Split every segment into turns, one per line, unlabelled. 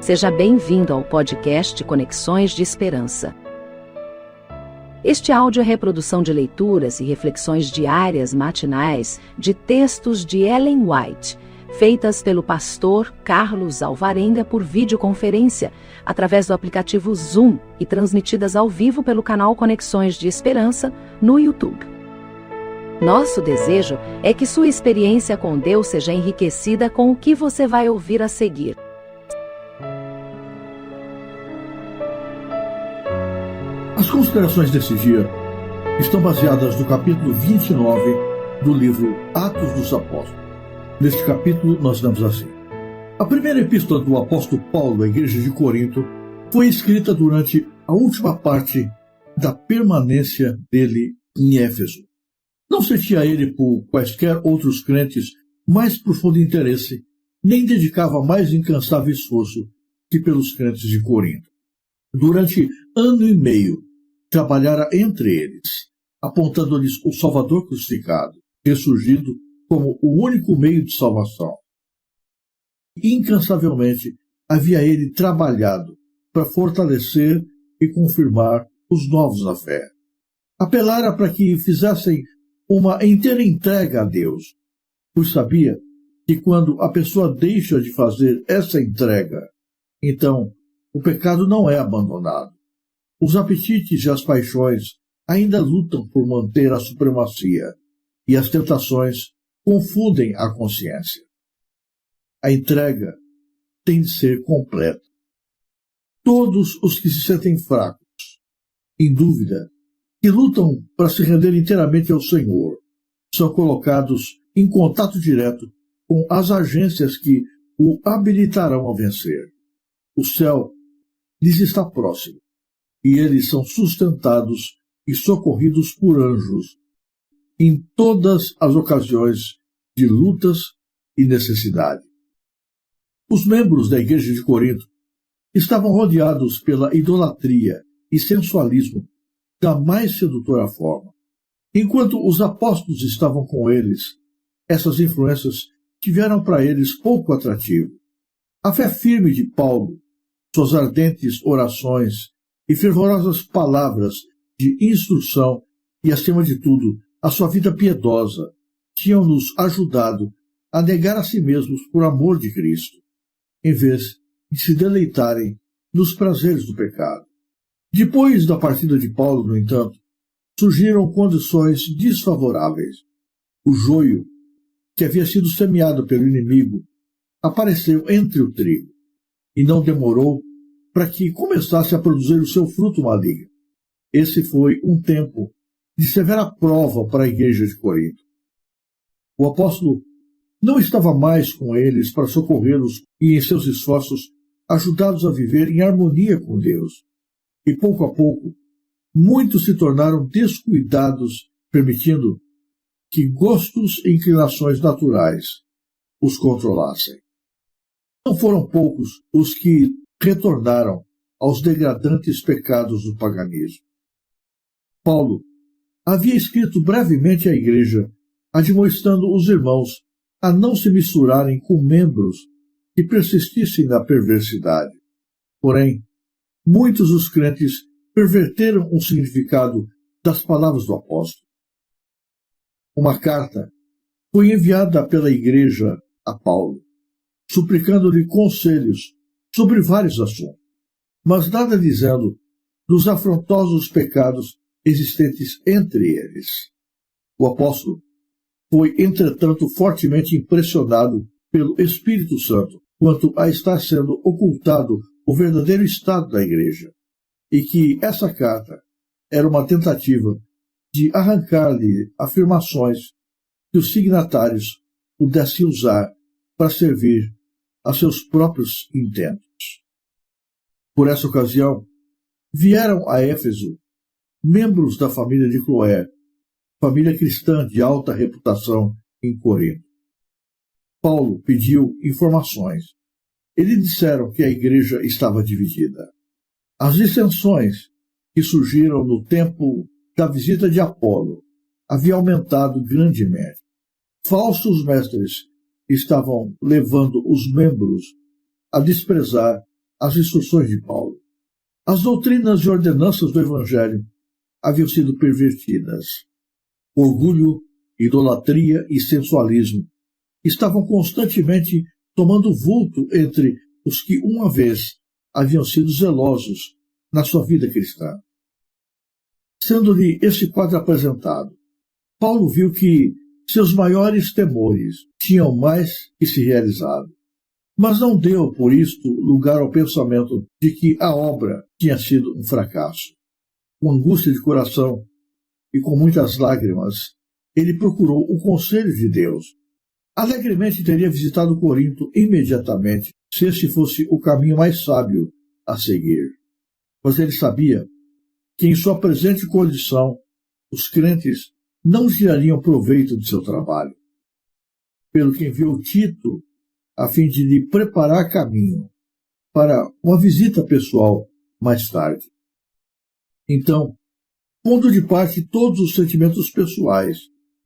Seja bem-vindo ao podcast Conexões de Esperança. Este áudio é reprodução de leituras e reflexões diárias matinais de textos de Ellen White, feitas pelo pastor Carlos Alvarenga por videoconferência, através do aplicativo Zoom e transmitidas ao vivo pelo canal Conexões de Esperança no YouTube. Nosso desejo é que sua experiência com Deus seja enriquecida com o que você vai ouvir a seguir.
As considerações desse dia estão baseadas no capítulo 29 do livro Atos dos Apóstolos. Neste capítulo, nós lemos assim: a primeira epístola do apóstolo Paulo à igreja de Corinto foi escrita durante a última parte da permanência dele em Éfeso. Não sentia ele por quaisquer outros crentes mais profundo interesse, nem dedicava mais incansável esforço que pelos crentes de Corinto. Durante ano e meio, trabalhara entre eles, apontando-lhes o Salvador crucificado, ressurgido como o único meio de salvação. Incansavelmente havia ele trabalhado para fortalecer e confirmar os novos na fé. Apelara para que fizessem uma inteira entrega a Deus, pois sabia que quando a pessoa deixa de fazer essa entrega, então o pecado não é abandonado. Os apetites e as paixões ainda lutam por manter a supremacia, e as tentações confundem a consciência. A entrega tem de ser completa. Todos os que se sentem fracos, em dúvida, que lutam para se render inteiramente ao Senhor, são colocados em contato direto com as agências que o habilitarão a vencer. O céu lhes está próximo, e eles são sustentados e socorridos por anjos em todas as ocasiões de lutas e necessidade. Os membros da igreja de Corinto estavam rodeados pela idolatria e sensualismo da mais sedutora forma. Enquanto os apóstolos estavam com eles, essas influências tiveram para eles pouco atrativo. A fé firme de Paulo, suas ardentes orações e fervorosas palavras de instrução e, acima de tudo, a sua vida piedosa, tinham-nos ajudado a negar a si mesmos por amor de Cristo, em vez de se deleitarem nos prazeres do pecado. Depois da partida de Paulo, no entanto, surgiram condições desfavoráveis. O joio, que havia sido semeado pelo inimigo, apareceu entre o trigo, e não demorou para que começasse a produzir o seu fruto maligno. Esse foi um tempo de severa prova para a igreja de Corinto. O apóstolo não estava mais com eles para socorrê-los e, em seus esforços, ajudá-los a viver em harmonia com Deus. E, pouco a pouco, muitos se tornaram descuidados, permitindo que gostos e inclinações naturais os controlassem. Não foram poucos os que retornaram aos degradantes pecados do paganismo. Paulo havia escrito brevemente à igreja, admoestando os irmãos a não se misturarem com membros que persistissem na perversidade. Porém, muitos dos crentes perverteram o significado das palavras do apóstolo. Uma carta foi enviada pela igreja a Paulo, suplicando-lhe conselhos sobre vários assuntos, mas nada dizendo dos afrontosos pecados existentes entre eles. O apóstolo foi, entretanto, fortemente impressionado pelo Espírito Santo quanto a estar sendo ocultado o verdadeiro estado da igreja, e que essa carta era uma tentativa de arrancar-lhe afirmações que os signatários pudessem usar para servir a seus próprios intentos. Por essa ocasião, vieram a Éfeso membros da família de Cloé, família cristã de alta reputação em Corinto. Paulo pediu informações. Eles disseram que a igreja estava dividida. As dissensões que surgiram no tempo da visita de Apolo haviam aumentado grandemente. Falsos mestres estavam levando os membros a desprezar as instruções de Paulo. As doutrinas e ordenanças do Evangelho haviam sido pervertidas. Orgulho, idolatria e sensualismo estavam constantemente tomando vulto entre os que uma vez haviam sido zelosos na sua vida cristã. Sendo-lhe esse quadro apresentado, Paulo viu que seus maiores temores tinham mais que se realizado, mas não deu, por isto, lugar ao pensamento de que a obra tinha sido um fracasso. Com angústia de coração e com muitas lágrimas, ele procurou o conselho de Deus. Alegremente teria visitado Corinto imediatamente, se este fosse o caminho mais sábio a seguir. Mas ele sabia que em sua presente condição os crentes não tirariam proveito de seu trabalho. Pelo que enviou Tito a fim de lhe preparar caminho para uma visita pessoal mais tarde. Então, pondo de parte todos os sentimentos pessoais,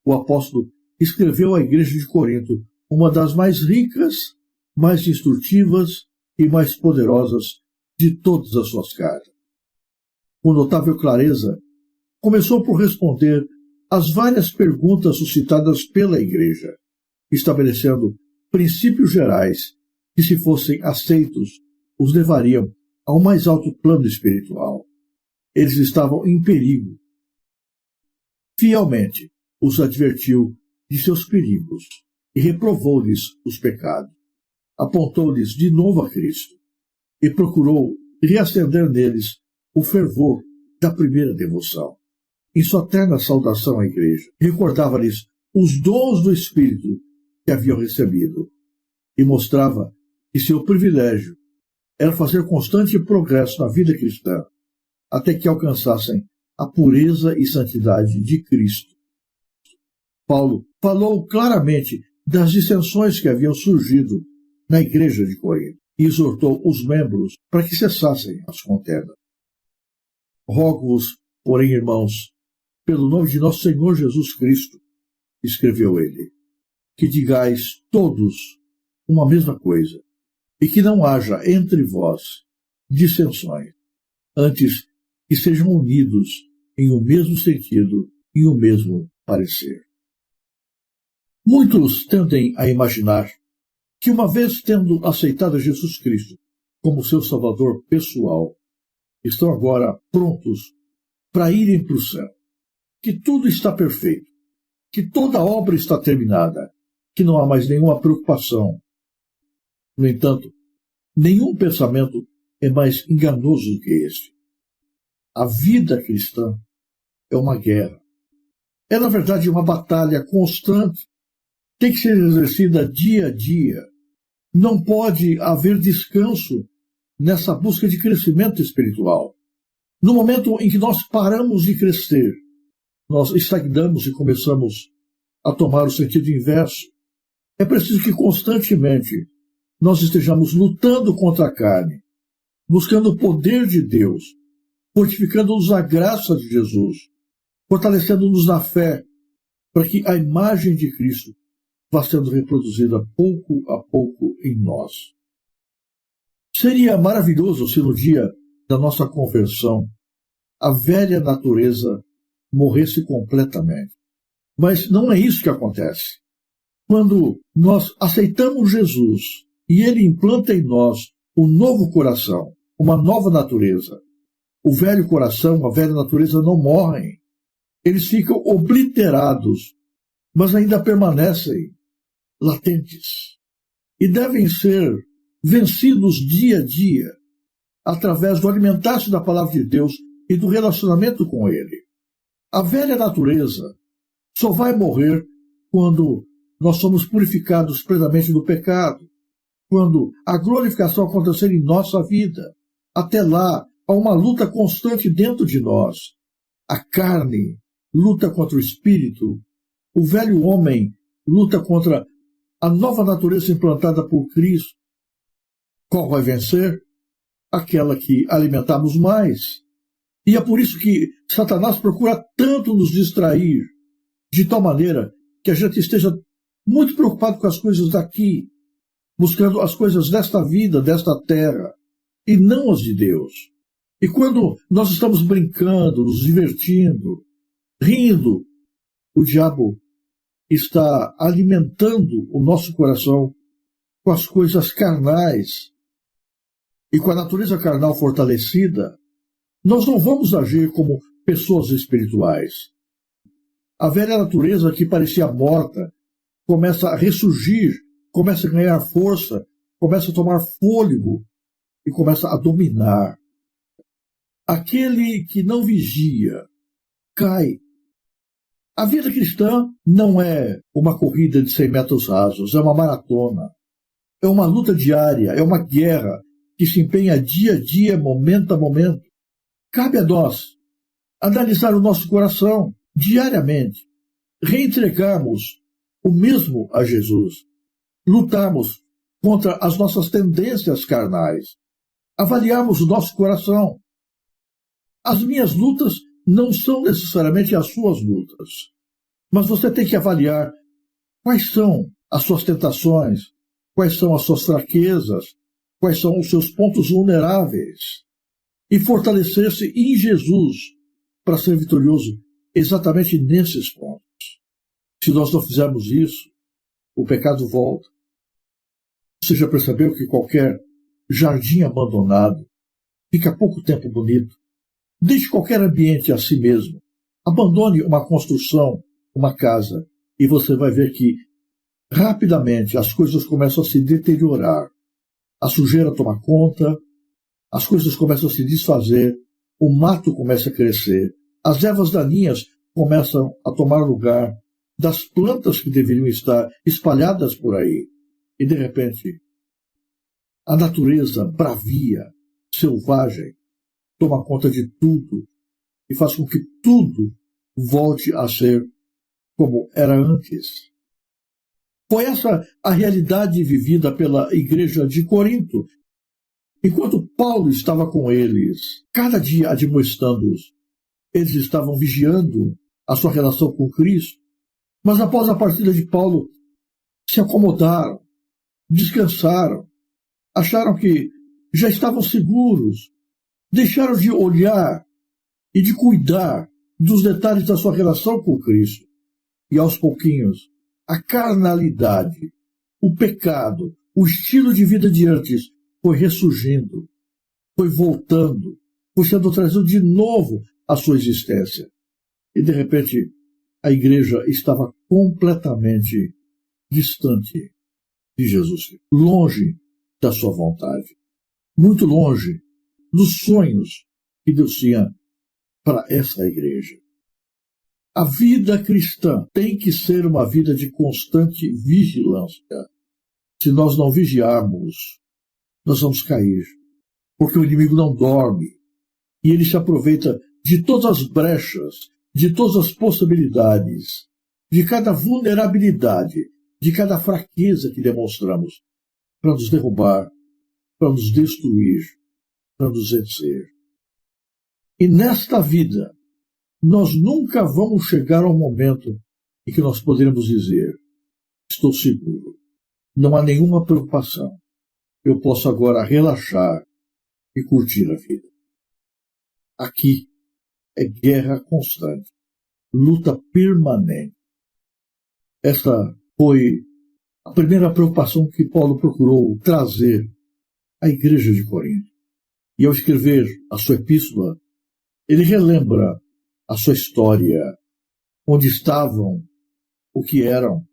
o apóstolo escreveu à igreja de Corinto uma das mais ricas, mais instrutivas e mais poderosas de todas as suas cartas. Com notável clareza, começou por responder às várias perguntas suscitadas pela igreja, estabelecendo princípios gerais que, se fossem aceitos, os levariam ao mais alto plano espiritual. Eles estavam em perigo. Fielmente os advertiu de seus perigos e reprovou-lhes os pecados. Apontou-lhes de novo a Cristo e procurou reacender neles o fervor da primeira devoção. Em sua terna saudação à igreja, recordava-lhes os dons do Espírito que haviam recebido e mostrava que seu privilégio era fazer constante progresso na vida cristã, até que alcançassem a pureza e santidade de Cristo. Paulo falou claramente das dissensões que haviam surgido na igreja de Corinto e exortou os membros para que cessassem as contendas. Rogo-vos, porém, irmãos, pelo nome de nosso Senhor Jesus Cristo, escreveu ele, que digais todos uma mesma coisa, e que não haja entre vós dissensões, antes que sejam unidos em o mesmo sentido e o mesmo parecer. Muitos tendem a imaginar que, uma vez tendo aceitado Jesus Cristo como seu Salvador pessoal, estão agora prontos para irem para o céu, que tudo está perfeito, que toda a obra está terminada, que não há mais nenhuma preocupação. No entanto, nenhum pensamento é mais enganoso do que este. A vida cristã é uma guerra. É, na verdade, uma batalha constante. Tem que ser exercida dia a dia. Não pode haver descanso nessa busca de crescimento espiritual. No momento em que nós paramos de crescer, nós estagnamos e começamos a tomar o sentido inverso. É preciso que constantemente nós estejamos lutando contra a carne, buscando o poder de Deus, fortificando-nos a graça de Jesus, fortalecendo-nos na fé, para que a imagem de Cristo vá sendo reproduzida pouco a pouco em nós. Seria maravilhoso se no dia da nossa conversão a velha natureza morresse completamente. Mas não é isso que acontece. Quando nós aceitamos Jesus e Ele implanta em nós um novo coração, uma nova natureza, o velho coração, a velha natureza não morrem. Eles ficam obliterados, mas ainda permanecem latentes e devem ser vencidos dia a dia através do alimentar-se da palavra de Deus e do relacionamento com Ele. A velha natureza só vai morrer quando nós somos purificados plenamente do pecado, quando a glorificação acontecer em nossa vida. Até lá, há uma luta constante dentro de nós. A carne luta contra o espírito, o velho homem luta contra a nova natureza implantada por Cristo. Qual vai vencer? Aquela que alimentamos mais. E é por isso que Satanás procura tanto nos distrair, de tal maneira que a gente esteja muito preocupado com as coisas daqui, buscando as coisas desta vida, desta terra, e não as de Deus. E quando nós estamos brincando, nos divertindo, rindo, o diabo está alimentando o nosso coração com as coisas carnais. E com a natureza carnal fortalecida, nós não vamos agir como pessoas espirituais. A velha natureza que parecia morta começa a ressurgir, começa a ganhar força, começa a tomar fôlego e começa a dominar. Aquele que não vigia cai. A vida cristã não é uma corrida de 100 metros rasos, é uma maratona. É uma luta diária, é uma guerra que se empenha dia a dia, momento a momento. Cabe a nós analisar o nosso coração diariamente, reentregarmos o mesmo a Jesus, lutarmos contra as nossas tendências carnais, avaliarmos o nosso coração. As minhas lutas não são necessariamente as suas lutas, mas você tem que avaliar quais são as suas tentações, quais são as suas fraquezas, quais são os seus pontos vulneráveis e fortalecer-se em Jesus para ser vitorioso exatamente nesses pontos. Se nós não fizermos isso, o pecado volta. Você já percebeu que qualquer jardim abandonado fica pouco tempo bonito? Deixe qualquer ambiente a si mesmo. Abandone uma construção, uma casa, e você vai ver que rapidamente as coisas começam a se deteriorar. A sujeira toma conta, as coisas começam a se desfazer, o mato começa a crescer, as ervas daninhas começam a tomar lugar das plantas que deveriam estar espalhadas por aí. E, de repente, a natureza bravia, selvagem, toma conta de tudo e faz com que tudo volte a ser como era antes. Foi essa a realidade vivida pela igreja de Corinto. Enquanto Paulo estava com eles, cada dia admoestando-os, eles estavam vigiando a sua relação com Cristo. Mas após a partida de Paulo, se acomodaram, descansaram, acharam que já estavam seguros, deixaram de olhar e de cuidar dos detalhes da sua relação com Cristo. E aos pouquinhos, a carnalidade, o pecado, o estilo de vida de antes foi ressurgindo, foi voltando, foi sendo trazido de novo à sua existência. E, de repente, a igreja estava completamente distante de Jesus, longe da sua vontade, muito longe dos sonhos que Deus tinha para essa igreja. A vida cristã tem que ser uma vida de constante vigilância. Se nós não vigiarmos, nós vamos cair, porque o inimigo não dorme e ele se aproveita de todas as brechas, de todas as possibilidades, de cada vulnerabilidade, de cada fraqueza que demonstramos para nos derrubar, para nos destruir, para nos vencer. E nesta vida, nós nunca vamos chegar ao momento em que nós poderemos dizer: estou seguro, não há nenhuma preocupação, eu posso agora relaxar e curtir a vida. Aqui é guerra constante, luta permanente. Esta foi a primeira preocupação que Paulo procurou trazer à igreja de Corinto. E ao escrever a sua epístola, ele relembra a sua história, onde estavam, o que eram,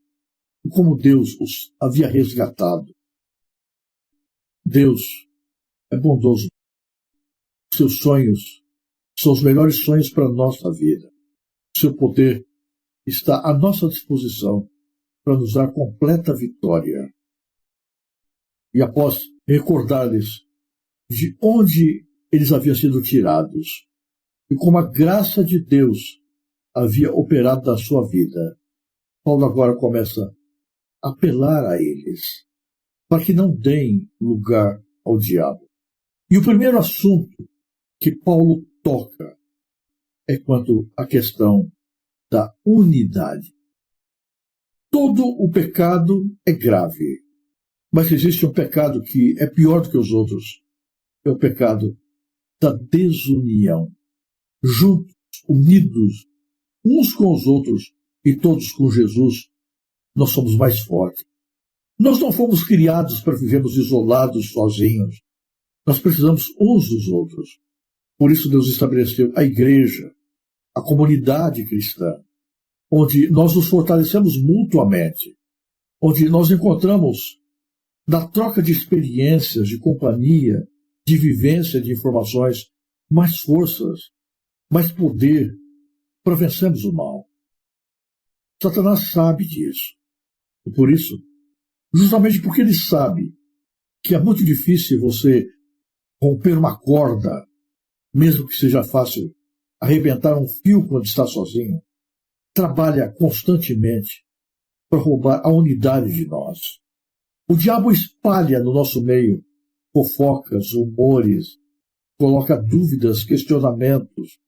e como Deus os havia resgatado. Deus é bondoso. Seus sonhos são os melhores sonhos para a nossa vida. Seu poder está à nossa disposição para nos dar completa vitória. E após recordar-lhes de onde eles haviam sido tirados e como a graça de Deus havia operado na sua vida, Paulo agora começa a apelar a eles para que não deem lugar ao diabo. E o primeiro assunto que Paulo toca é quanto à questão da unidade. Todo o pecado é grave, mas existe um pecado que é pior do que os outros. é o pecado da desunião. Juntos, unidos, uns com os outros e todos com Jesus, nós somos mais fortes. Nós não fomos criados para vivermos isolados, sozinhos. Nós precisamos uns dos outros. Por isso Deus estabeleceu a igreja, a comunidade cristã, onde nós nos fortalecemos mutuamente, onde nós encontramos, na troca de experiências, de companhia, de vivência, de informações, mais forças, mais poder para vencermos o mal. Satanás sabe disso. E por isso, justamente porque ele sabe que é muito difícil você romper uma corda, mesmo que seja fácil arrebentar um fio quando está sozinho, trabalha constantemente para roubar a unidade de nós. O diabo espalha no nosso meio fofocas, rumores, coloca dúvidas, questionamentos,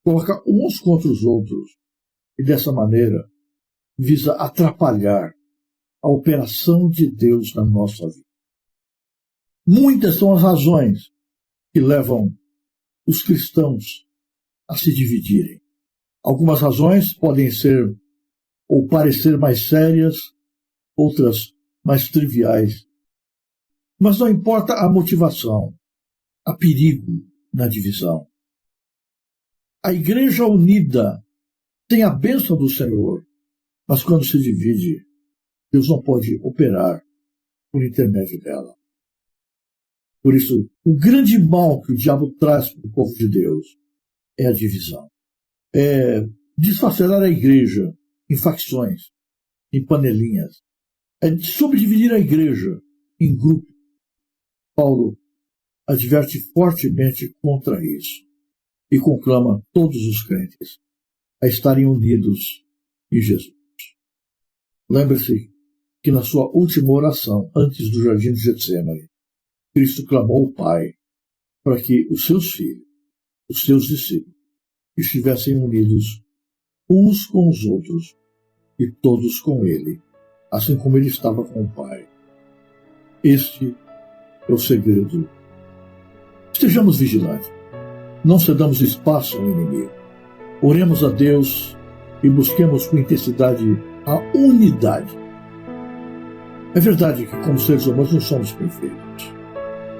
coloca uns contra os outros e dessa maneira visa atrapalhar a operação de Deus na nossa vida. Muitas são as razões que levam os cristãos a se dividirem. Algumas razões podem ser ou parecer mais sérias, outras mais triviais. Mas não importa a motivação, há perigo na divisão. A igreja unida tem a bênção do Senhor, mas quando se divide, Deus não pode operar por intermédio dela. Por isso, o grande mal que o diabo traz para o povo de Deus é a divisão. É desfacelar a igreja em facções, em panelinhas. É subdividir a igreja em grupos. Paulo adverte fortemente contra isso e conclama todos os crentes a estarem unidos em Jesus. Lembre-se que na sua última oração, antes do jardim de Getsêmani, Cristo clamou ao Pai para que os seus filhos, os seus discípulos, estivessem unidos uns com os outros e todos com Ele, assim como Ele estava com o Pai. Este é o segredo. Estejamos vigilantes. Não cedamos espaço ao inimigo. Oremos a Deus e busquemos com intensidade a unidade. É verdade que, como seres humanos, não somos perfeitos.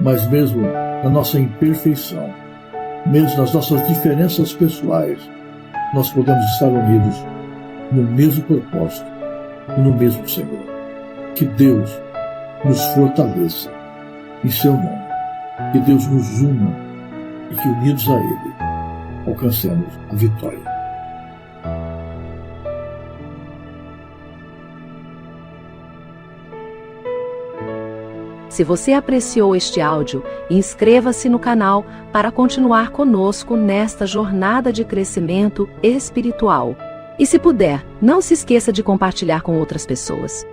Mas mesmo na nossa imperfeição, mesmo nas nossas diferenças pessoais, nós podemos estar unidos no mesmo propósito e no mesmo Senhor. Que Deus nos fortaleça em seu nome. Que Deus nos una e que, unidos a Ele, alcancemos a vitória.
Se você apreciou este áudio, inscreva-se no canal para continuar conosco nesta jornada de crescimento espiritual. E se puder, não se esqueça de compartilhar com outras pessoas.